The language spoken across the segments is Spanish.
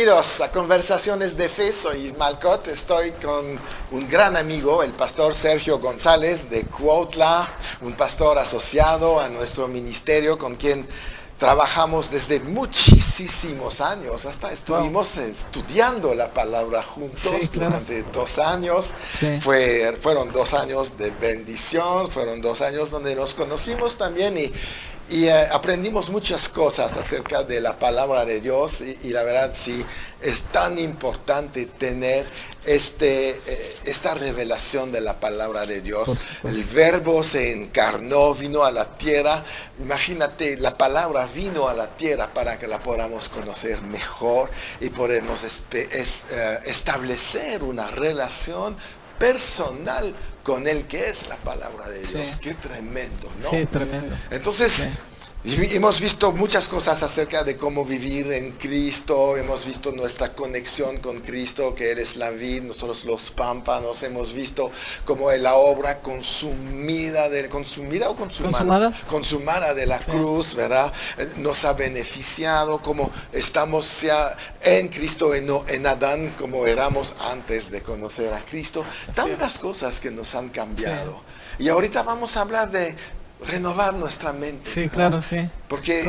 Bienvenidos a Conversaciones de Fe. Soy Malcott. Estoy con un gran amigo, el pastor Sergio González de Cuautla, un pastor asociado a nuestro ministerio con quien trabajamos desde muchísimos años. Hasta estuvimos estudiando la palabra juntos durante 2 años. Sí. Fueron 2 años de bendición, fueron 2 años donde nos conocimos también y aprendimos muchas cosas acerca de la palabra de Dios y la verdad sí es tan importante tener esta revelación de la palabra de Dios. El verbo se encarnó, vino a la tierra. Imagínate, la palabra vino a la tierra para que la podamos conocer mejor y podamos establecer una relación personal con el que es la palabra de Dios. Sí. Qué tremendo, ¿no? Sí, tremendo. Entonces, hemos visto muchas cosas acerca de cómo vivir en Cristo. Hemos visto nuestra conexión con Cristo, que Él es la vid, nosotros los pámpanos. Hemos visto cómo la obra consumada de la cruz, ¿verdad? Nos ha beneficiado, como estamos ya en Cristo, en Adán, como éramos antes de conocer a Cristo. Tantas cosas que nos han cambiado. Sí. Y ahorita vamos a hablar de renovar nuestra mente. Sí, claro, sí. Porque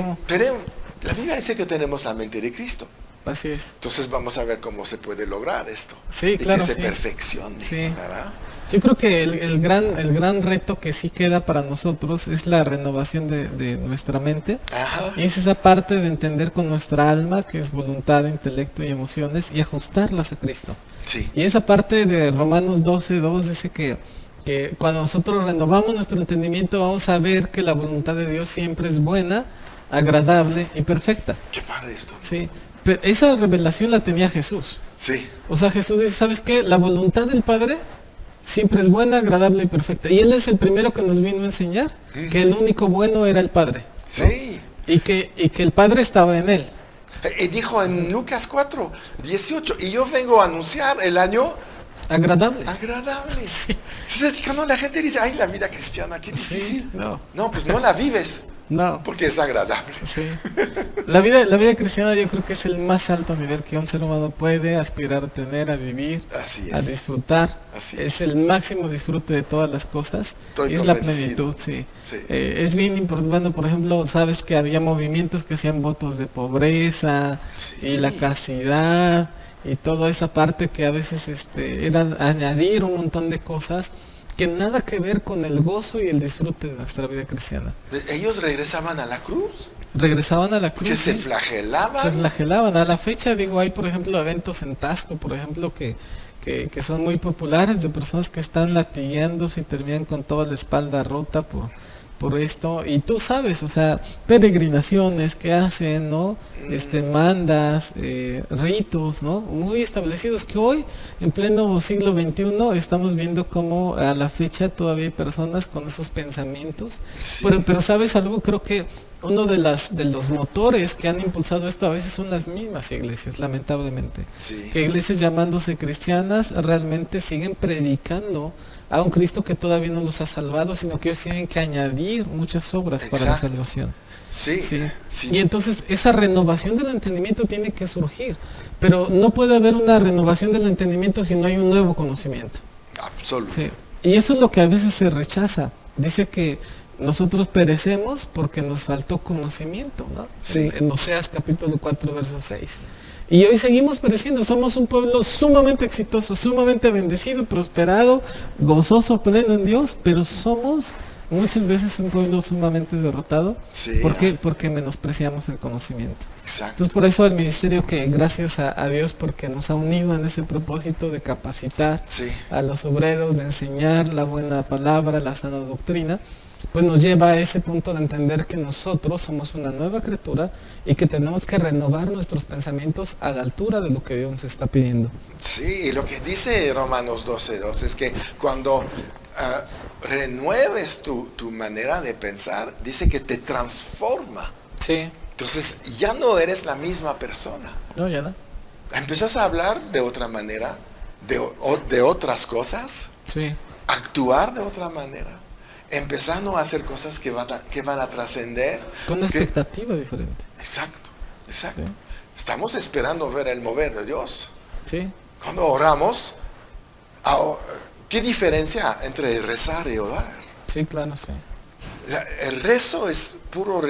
la Biblia dice que tenemos la mente de Cristo. Así es. Entonces vamos a ver cómo se puede lograr esto. Sí, claro, que se perfeccione. Sí. ¿Verdad? Yo creo que el gran reto que sí queda para nosotros es la renovación de nuestra mente. Ajá. Y es esa parte de entender con nuestra alma, que es voluntad, intelecto y emociones, y ajustarlas a Cristo. Sí. Y esa parte de Romanos 12:2 dice que cuando nosotros renovamos nuestro entendimiento vamos a ver que la voluntad de Dios siempre es buena, agradable y perfecta. Qué padre esto. Sí, pero esa revelación la tenía Jesús. Sí. O sea, Jesús dice, ¿sabes qué? La voluntad del Padre siempre es buena, agradable y perfecta. Y Él es el primero que nos vino a enseñar que el único bueno era el Padre, ¿no? Sí. Y que el Padre estaba en Él. Y dijo en Lucas 4:18, y yo vengo a anunciar el año agradable. Sí. Entonces, cuando la gente dice, ay, la vida cristiana, qué difícil. Sí, no, pues no la vives. No. Porque es agradable. Sí. La vida cristiana yo creo que es el más alto nivel que un ser humano puede aspirar a tener, a vivir, a disfrutar. Es el máximo disfrute de todas las cosas. Es la plenitud, sí. Es bien importante. Bueno, por ejemplo, sabes que había movimientos que hacían votos de pobreza y la castidad y toda esa parte que a veces era añadir un montón de cosas que nada que ver con el gozo y el disfrute de nuestra vida cristiana. ¿Ellos regresaban a la cruz? Regresaban a la cruz. ¿Que se flagelaban? Se flagelaban. A la fecha, hay por ejemplo eventos en Tasco, por ejemplo, que son muy populares, de personas que están latigueándose y terminan con toda la espalda rota por esto, y tú sabes, o sea, peregrinaciones que hacen, ¿no? Mandas, ritos, ¿no? Muy establecidos que hoy, en pleno siglo XXI, estamos viendo cómo a la fecha todavía hay personas con esos pensamientos. Sí. Pero ¿sabes algo? Creo que uno de los motores que han impulsado esto a veces son las mismas iglesias, lamentablemente. Sí. Que iglesias llamándose cristianas realmente siguen predicando a un Cristo que todavía no los ha salvado, sino que ellos tienen que añadir muchas obras para la salvación. Sí. Y entonces esa renovación del entendimiento tiene que surgir, pero no puede haber una renovación del entendimiento si no hay un nuevo conocimiento. Absoluto. Sí. Y eso es lo que a veces se rechaza. Dice que nosotros perecemos porque nos faltó conocimiento, ¿no? Sí. En Oseas capítulo 4, verso 6. Y hoy seguimos pereciendo, somos un pueblo sumamente exitoso, sumamente bendecido, prosperado, gozoso, pleno en Dios, pero somos muchas veces un pueblo sumamente derrotado. Sí. ¿Por qué? Porque menospreciamos el conocimiento. Exacto. Entonces por eso el ministerio, que gracias a Dios porque nos ha unido en ese propósito de capacitar a los obreros, de enseñar la buena palabra, la sana doctrina, pues nos lleva a ese punto de entender que nosotros somos una nueva criatura y que tenemos que renovar nuestros pensamientos a la altura de lo que Dios nos está pidiendo. Sí, y lo que dice Romanos 12:2 es que cuando renueves tu manera de pensar, dice que te transforma. Sí. Entonces ya no eres la misma persona. No, ya no. Empiezas a hablar de otra manera, de otras cosas, actuar de otra manera. Empezando a hacer cosas que van a trascender. Con una expectativa diferente. Exacto. Sí. Estamos esperando ver el mover de Dios. Sí, Cuando oramos, ¿qué diferencia entre rezar y orar? sí, claro, sí. El rezo es pura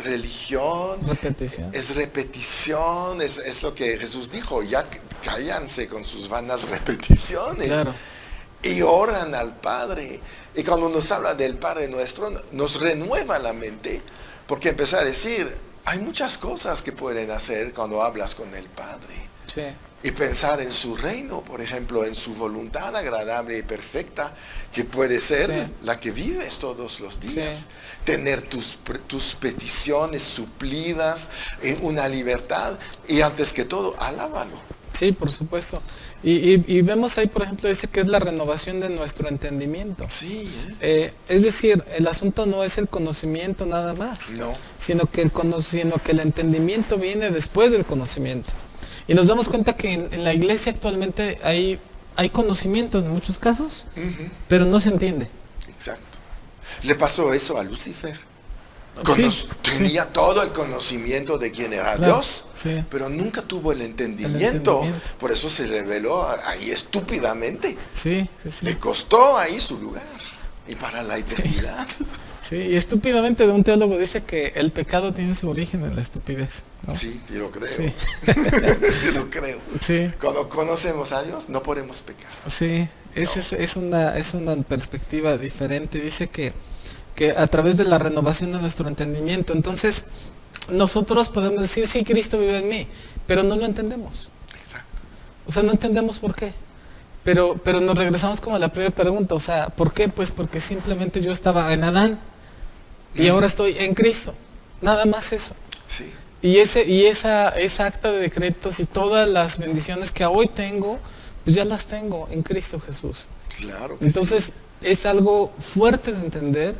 religión, Repetición. es repetición, es lo que Jesús dijo, ya cállanse con sus vanas repeticiones. Claro. Y oran al Padre. Y cuando nos habla del Padre nuestro, nos renueva la mente, porque empezar a decir, hay muchas cosas que pueden hacer cuando hablas con el Padre. Sí, Y pensar en su reino, por ejemplo, en su voluntad agradable y perfecta, que puede ser Sí. la que vives todos los días. Sí. Tener tus peticiones suplidas, una libertad, y antes que todo, alábalo. sí, por supuesto. Y vemos ahí, por ejemplo, dice que es la renovación de nuestro entendimiento. Sí, Es decir, el asunto no es el conocimiento nada más, no, sino que el entendimiento viene después del conocimiento. Y nos damos cuenta que en la iglesia actualmente hay conocimiento en muchos casos, pero no se entiende. exacto. Le pasó eso a Lucifer. Sí, Tenía todo el conocimiento de quién era Claro, Dios, sí. pero nunca tuvo el entendimiento. Por eso se reveló ahí estúpidamente. Sí, sí, sí. Le costó ahí su lugar y para la eternidad. Sí, y estúpidamente de un teólogo dice que el pecado tiene su origen en la estupidez, ¿no? Sí, yo lo creo. Sí. Yo lo creo. Sí, Cuando conocemos a Dios, no podemos pecar. sí, es una perspectiva diferente. Dice que a través de la renovación de nuestro entendimiento, entonces nosotros podemos decir, sí, Cristo vive en mí, pero no lo entendemos. Exacto. O sea, no entendemos por qué. Pero nos regresamos como a la primera pregunta, o sea, ¿por qué? Pues porque simplemente yo estaba en Adán y ahora estoy en Cristo. Nada más eso. Sí. Y esa acta de decretos y todas las bendiciones que hoy tengo, pues ya las tengo en Cristo Jesús. Claro que Entonces, es algo fuerte de entender,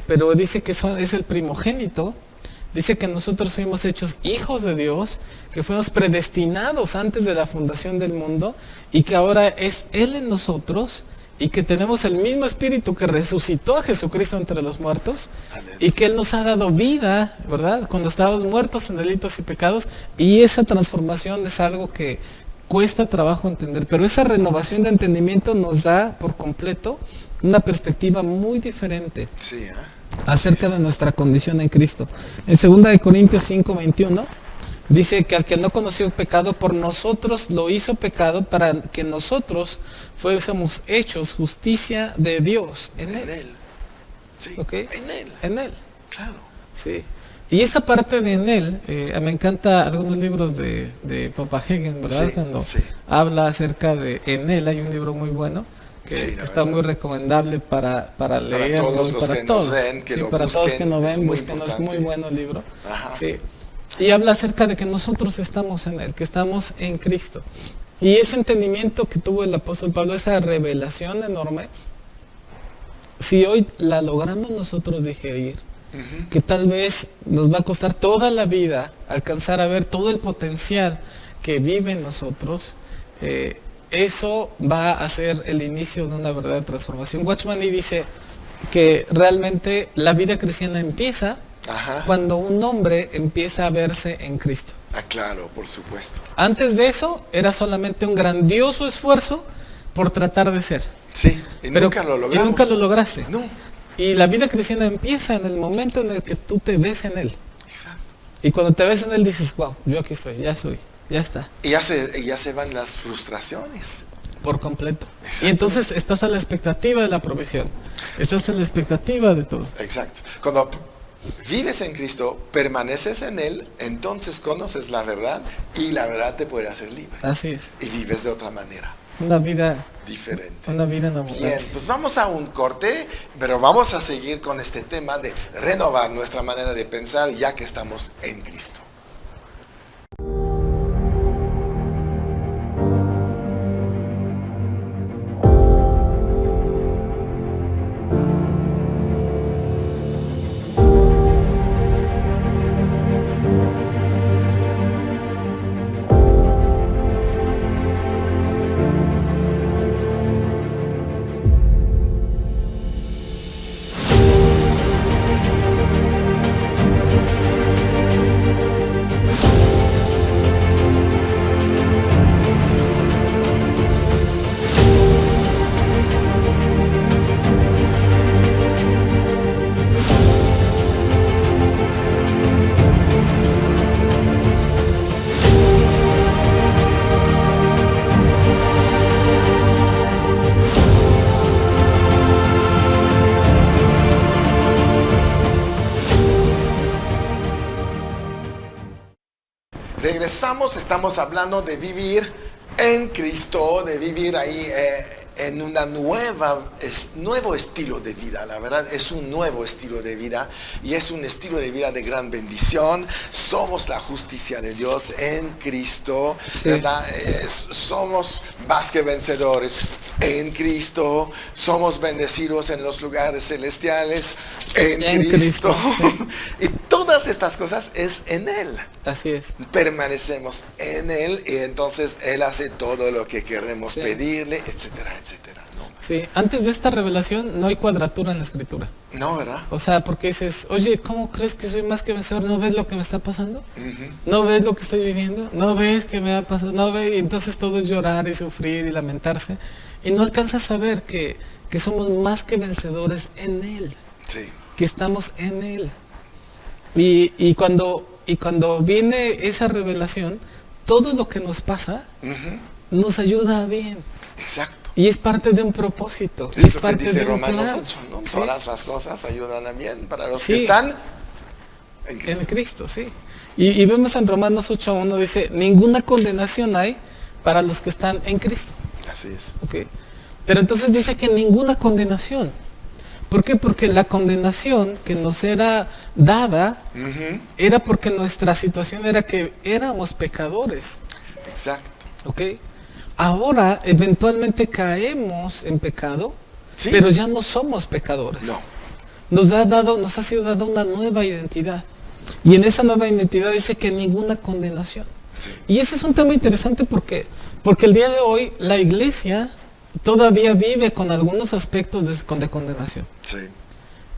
pero dice que es el primogénito. Dice que nosotros fuimos hechos hijos de Dios, que fuimos predestinados antes de la fundación del mundo y que ahora es Él en nosotros y que tenemos el mismo espíritu que resucitó a Jesucristo entre los muertos y que Él nos ha dado vida, ¿verdad? Cuando estábamos muertos en delitos y pecados, y esa transformación es algo que cuesta trabajo entender, pero esa renovación de entendimiento nos da por completo una perspectiva muy diferente sí. acerca de nuestra condición en Cristo. En 2 Corintios 5:21 dice que al que no conoció pecado, por nosotros lo hizo pecado para que nosotros fuésemos hechos justicia de Dios en Él. Sí. ¿Ok? En Él. En Él. Claro. Sí. Y esa parte de en Él, me encanta algunos libros de Papa Hagen, ¿verdad? Sí, Cuando sí. habla acerca de en Él, hay un libro muy bueno que Sí, la está verdad. muy recomendable para leerlo, todos y los para que nos todos. ven, que Sí, lo para todos que busquen, nos es ven, muy búsquenlo, es muy importante. bueno el libro. Ajá. Sí. Y habla acerca de que nosotros estamos en Él, que estamos en Cristo. Y ese entendimiento que tuvo el apóstol Pablo, esa revelación enorme, si hoy la logramos nosotros digerir, que tal vez nos va a costar toda la vida alcanzar a ver todo el potencial que vive en nosotros, eso va a ser el inicio de una verdadera transformación. Watchman Nee dice que realmente la vida cristiana empieza Ajá. cuando un hombre empieza a verse en Cristo. Ah, claro, por supuesto. Antes de eso era solamente un grandioso esfuerzo por tratar de ser. Sí, y nunca lo logramos. Y nunca lo lograste. No. Y la vida cristiana empieza en el momento en el que tú te ves en Él. Exacto. Y cuando te ves en Él dices, wow, yo aquí estoy, ya soy, ya está, Y ya se van las frustraciones. por completo. Exacto. Y entonces estás a la expectativa de la provisión. Estás a la expectativa de todo. Exacto. Cuando vives en Cristo, permaneces en Él, entonces conoces la verdad y la verdad te puede hacer libre. Así es. Y vives de otra manera, Una vida diferente. en Bien, abundancia. pues vamos a un corte, pero vamos a seguir con este tema de renovar nuestra manera de pensar ya que estamos en Cristo. estamos hablando de vivir en Cristo, de vivir ahí en una nuevo estilo de vida. La verdad es un nuevo estilo de vida y es un estilo de vida de gran bendición. Somos la justicia de Dios en Cristo, Sí. ¿verdad? Somos más que vencedores en Cristo. Somos bendecidos en los lugares celestiales en Cristo. Sí. Y todas estas cosas es en Él. Así es. Permanecemos en Él y entonces Él hace todo lo que queremos Sí. pedirle, etcétera, etcétera, ¿no? Sí, antes de esta revelación no hay cuadratura en la escritura. No, ¿verdad? O sea, porque dices, oye, ¿cómo crees que soy más que vencedor? ¿No ves lo que me está pasando? ¿No ves lo que estoy viviendo? ¿No ves que me ha pasado? ¿No ves? Y entonces todo es llorar y sufrir y lamentarse. Y no alcanzas a ver que somos más que vencedores en Él, Sí. que estamos en Él. Y cuando viene esa revelación, todo lo que nos pasa nos ayuda bien. Exacto. Y es parte de un propósito. Eso Es que parte dice de un Romanos plan. 8, ¿no? Sí. Todas las cosas ayudan a bien para los Sí. que están en Cristo. En Cristo, sí. Y vemos en Romanos 8:1 dice, ninguna condenación hay para los que están en Cristo. Así es. ¿Ok? Pero entonces dice que ninguna condenación. ¿Por qué? Porque la condenación que nos era dada era porque nuestra situación era que éramos pecadores. Exacto. ¿Ok? Ahora eventualmente caemos en pecado, Sí. pero ya no somos pecadores. No. Nos ha sido dada una nueva identidad. Y en esa nueva identidad dice que ninguna condenación. Sí. Y ese es un tema interesante porque el día de hoy la iglesia todavía vive con algunos aspectos de condenación. Sí.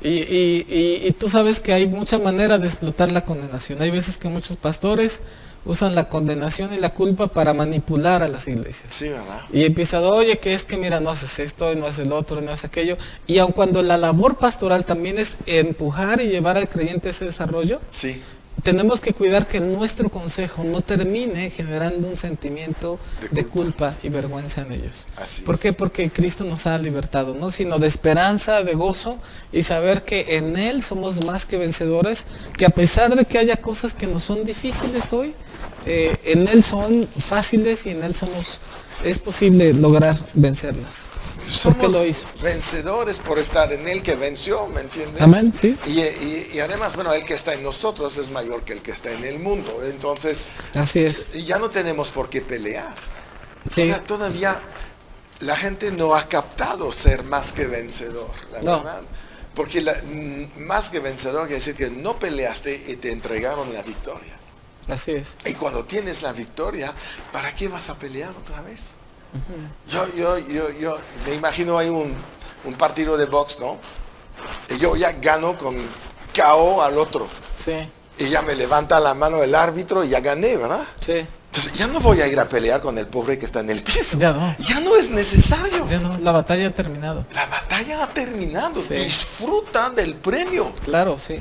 Y tú sabes que hay mucha manera de explotar la condenación. Hay veces que muchos pastores usan la condenación y la culpa para manipular a las iglesias. Sí, ¿verdad? Y empiezan, oye, que es que mira, no haces esto, y no haces lo otro, y no haces aquello. Y aun cuando la labor pastoral también es empujar y llevar al creyente a ese desarrollo, Sí. tenemos que cuidar que nuestro consejo no termine generando un sentimiento de culpa y vergüenza en ellos. Así ¿Por es. qué? Porque Cristo nos ha libertado, ¿no? Sino de esperanza, de gozo y saber que en Él somos más que vencedores, que a pesar de que haya cosas que nos son difíciles hoy, en Él son fáciles y en Él es posible lograr vencerlas. ¿Por qué Somos lo hizo? vencedores por estar en Él que venció, ¿me entiendes? Amén, sí. Y además, bueno, el que está en nosotros es mayor que el que está en el mundo. Entonces, Así es. ya no tenemos por qué pelear. Sí. Todavía la gente no ha captado ser más que vencedor, la No. verdad. Porque más que vencedor quiere decir que no peleaste y te entregaron la victoria. Así es. Y cuando tienes la victoria, ¿para qué vas a pelear otra vez? Yo me imagino hay un partido de box, ¿no? Y yo ya gano con KO al otro. Sí, Y ya me levanta la mano el árbitro y ya gané, ¿verdad? sí. Entonces ya no voy a ir a pelear con el pobre que está en el piso. Ya no. Ya no es necesario. Ya no, la batalla ha terminado. La batalla ha terminado. Sí. Disfruta del premio. Claro, sí.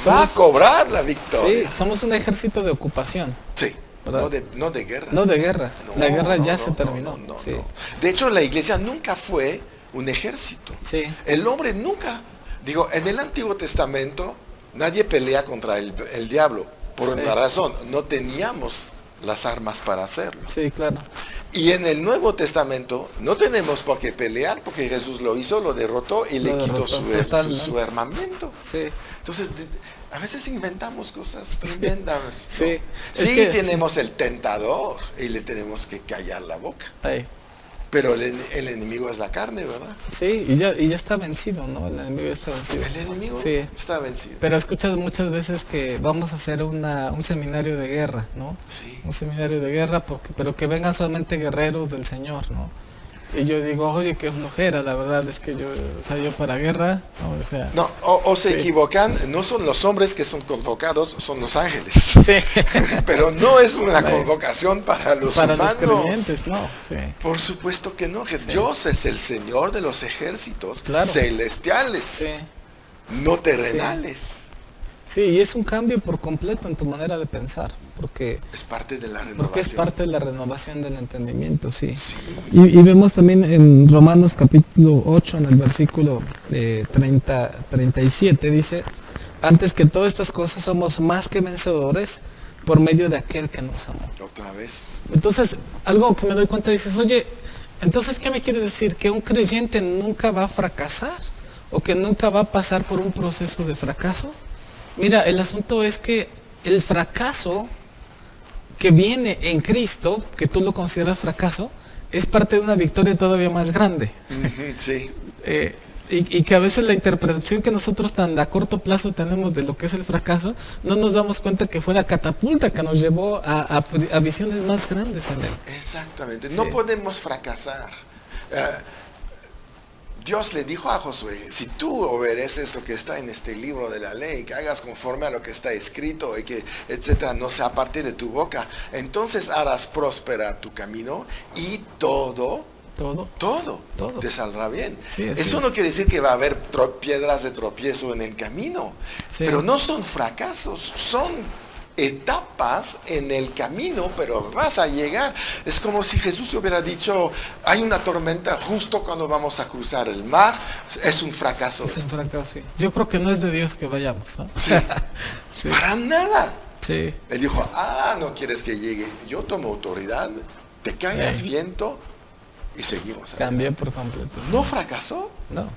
Va a Somos- cobrar la Sí, victoria. somos un ejército de ocupación, Sí. ¿verdad? No de guerra. no de guerra. No, La guerra no, ya no, se no, terminó. no, Sí, no. De hecho, la iglesia nunca fue un ejército. sí, El hombre nunca, digo, en el Antiguo Testamento nadie pelea contra el diablo. Por una Sí. razón, no teníamos las armas para hacerlo. sí, claro. Y en el Nuevo Testamento no tenemos por qué pelear porque Jesús lo hizo, lo derrotó y le Lo quitó derrotó, su totalmente. armamento. Sí, Entonces, a veces inventamos cosas tremendas. ¿no? sí. Sí, Es que- tenemos el tentador y le tenemos que callar la boca. ahí. Pero el enemigo es la carne, ¿verdad? Sí, y ya está vencido, ¿no? El enemigo ya está vencido. El enemigo Sí. está vencido. Pero escuchas muchas veces que vamos a hacer un seminario de guerra, ¿no? Sí. Un seminario de guerra, pero que vengan solamente guerreros del Señor, ¿no? Y yo digo, oye, qué flojera, la verdad es que yo para guerra, ¿no? O sea, No, o se Sí. equivocan, no son los hombres que son convocados, son los ángeles. sí, Pero no es una Sí. convocación para los para los humanos. creyentes, no, sí. Por supuesto que no, que Dios es el Señor de los ejércitos Claro. celestiales, Sí, no terrenales. sí, y es un cambio por completo en tu manera de pensar, porque Es parte de la renovación. Porque es parte de la renovación del entendimiento, sí. Sí. Y vemos también en Romanos capítulo 8, en el versículo 37, dice, antes que todas estas cosas somos más que vencedores por medio de aquel que nos amó. Otra vez. Entonces, algo que me doy cuenta, dices, oye, entonces, ¿qué me quieres decir? ¿Que un creyente nunca va a fracasar? ¿O que nunca va a pasar por un proceso de fracaso? Mira, el asunto es que el fracaso que viene en Cristo, que tú lo consideras fracaso, es parte de una victoria todavía más grande. Sí. Y que a veces la interpretación que nosotros tan a corto plazo tenemos de lo que es el fracaso, no nos damos cuenta que fue la catapulta que nos llevó a visiones más grandes en él. Exactamente. Sí. No podemos fracasar. Dios le dijo a Josué, si tú obedeces lo que está en este libro de la ley, que hagas conforme a lo que está escrito y que, etcétera, no se aparte de tu boca, entonces harás prosperar tu camino y todo te saldrá bien. Sí, eso no quiere decir que va a haber piedras de tropiezo en el camino, sí. Pero no son fracasos, son etapas en el camino, pero vas a llegar. Es como si Jesús hubiera dicho, hay una tormenta justo cuando vamos a cruzar el mar, es un fracaso. Es un fracaso, sí. Yo creo que no es de Dios que vayamos, ¿no? Sí. Sí. Para nada. Sí. Él dijo, no quieres que llegue, yo tomo autoridad, te callas viento y seguimos. Cambié por completo. Sí. ¿No fracasó? No.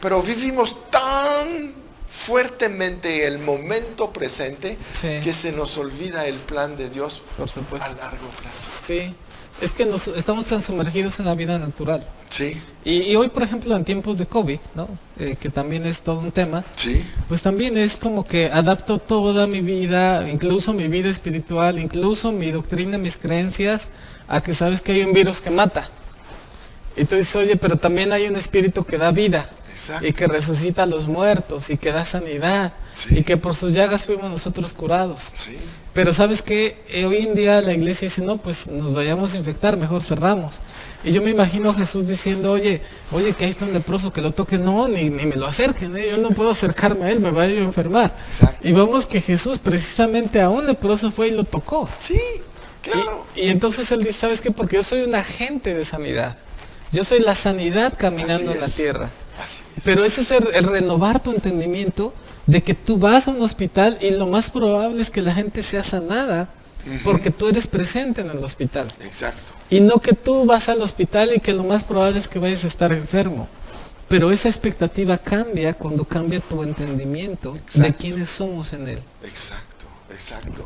Pero vivimos tan fuertemente el momento presente, sí, que se nos olvida el plan de Dios, por supuesto, a largo plazo. Sí, es que estamos tan sumergidos en la vida natural. Sí. Y hoy, por ejemplo, en tiempos de COVID, ¿no? Que también es todo un tema, sí, pues también es como que adapto toda mi vida, incluso mi vida espiritual, incluso mi doctrina, mis creencias, a que sabes que hay un virus que mata. Y tú dices, oye, pero también hay un espíritu que da vida. Exacto. Y que resucita a los muertos y que da sanidad, sí, y que por sus llagas fuimos nosotros curados. Sí. Pero sabes que hoy en día la iglesia dice, no, pues nos vayamos a infectar, mejor cerramos. Y yo me imagino a Jesús diciendo, oye, que ahí está un leproso, que lo toques, no, ni me lo acerquen, yo no puedo acercarme a él, me vaya a enfermar. Exacto. Y vemos que Jesús precisamente a un leproso fue y lo tocó. Sí, claro. Y entonces él dice, ¿sabes qué? Porque yo soy un agente de sanidad. Yo soy la sanidad caminando en la tierra. Pero ese es el renovar tu entendimiento de que tú vas a un hospital y lo más probable es que la gente sea sanada porque tú eres presente en el hospital. Exacto. Y no que tú vas al hospital y que lo más probable es que vayas a estar enfermo. Pero esa expectativa cambia cuando cambia tu entendimiento. Exacto. De quiénes somos en él. Exacto.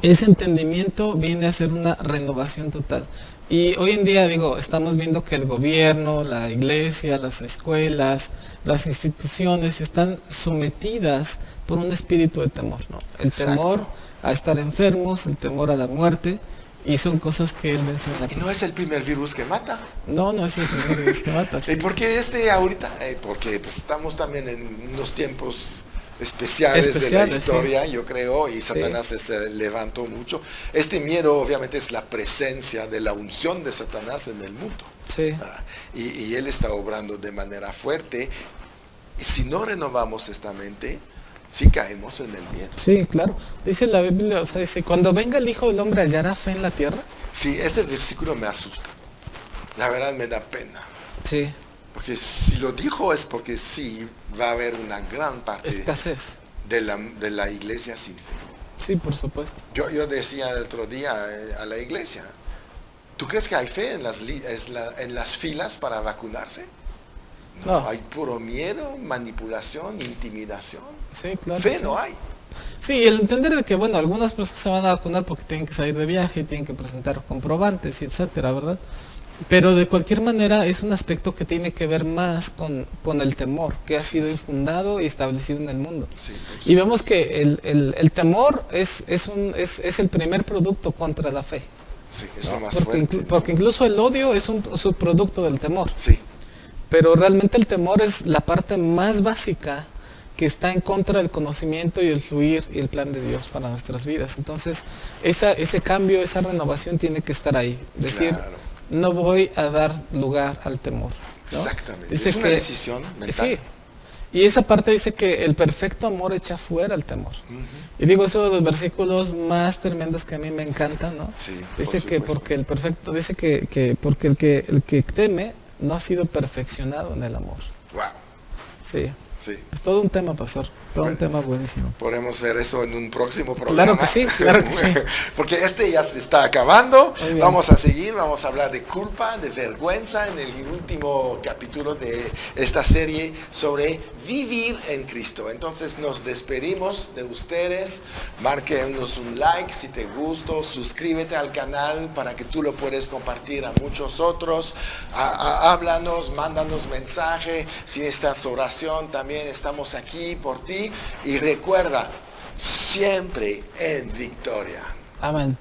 Ese entendimiento viene a ser una renovación total. Y hoy en día, estamos viendo que el gobierno, la iglesia, las escuelas, las instituciones están sometidas por un espíritu de temor, ¿no? El temor a estar enfermos, el temor a la muerte, y son cosas que él menciona aquí. ¿Y no es el primer virus que mata? No es el primer virus que mata. Sí. ¿Y por qué ahorita? Porque pues, estamos también en unos tiempos especiales de la historia, sí, yo creo, y Satanás se levantó mucho. Este miedo obviamente es la presencia de la unción de Satanás en el mundo. Sí. Y él está obrando de manera fuerte. Y si no renovamos esta mente, sí caemos en el miedo. Sí, claro. Dice la Biblia, dice, cuando venga el Hijo del Hombre, ¿hallará fe en la tierra? Sí, este versículo me asusta. La verdad me da pena. Sí. Porque si lo dijo es porque sí va a haber una gran parte escasez de la iglesia sin fe. Sí, por supuesto. Yo decía el otro día a la iglesia, ¿tú crees que hay fe en las filas para vacunarse? No. Hay puro miedo, manipulación, intimidación. Sí, claro. Fe no hay. Sí, el entender de que, algunas personas se van a vacunar porque tienen que salir de viaje, tienen que presentar comprobantes, etcétera, ¿verdad? Pero de cualquier manera es un aspecto que tiene que ver más con el temor que ha sido infundado y establecido en el mundo. Sí, y vemos que el temor es el primer producto contra la fe. Sí, es lo más fuerte. Porque incluso el odio es un subproducto del temor. Sí. Pero realmente el temor es la parte más básica que está en contra del conocimiento y el fluir y el plan de Dios para nuestras vidas. Entonces, ese cambio, esa renovación tiene que estar ahí. Decir, claro, no voy a dar lugar al temor, ¿no? Exactamente. Dice es una decisión mental. Sí. Y esa parte dice que el perfecto amor echa fuera el temor. Y digo, eso de los versículos más tremendos que a mí me encantan, ¿no? Sí, dice que porque el perfecto, dice que porque el que teme no ha sido perfeccionado en el amor. Wow. Sí. Sí. Pues todo un tema, pastor, todo un tema buenísimo. Podemos ver eso en un próximo programa. Claro que sí. Porque este ya se está acabando. Muy bien. Vamos a seguir, vamos a hablar de culpa, de vergüenza en el último capítulo de esta serie sobre vivir en Cristo. Entonces nos despedimos de ustedes. Márquenos un like si te gustó, suscríbete al canal para que tú lo puedas compartir a muchos otros. Háblanos, mándanos mensaje. Si necesitas oración, también estamos aquí por ti. Y recuerda, siempre en victoria. Amén.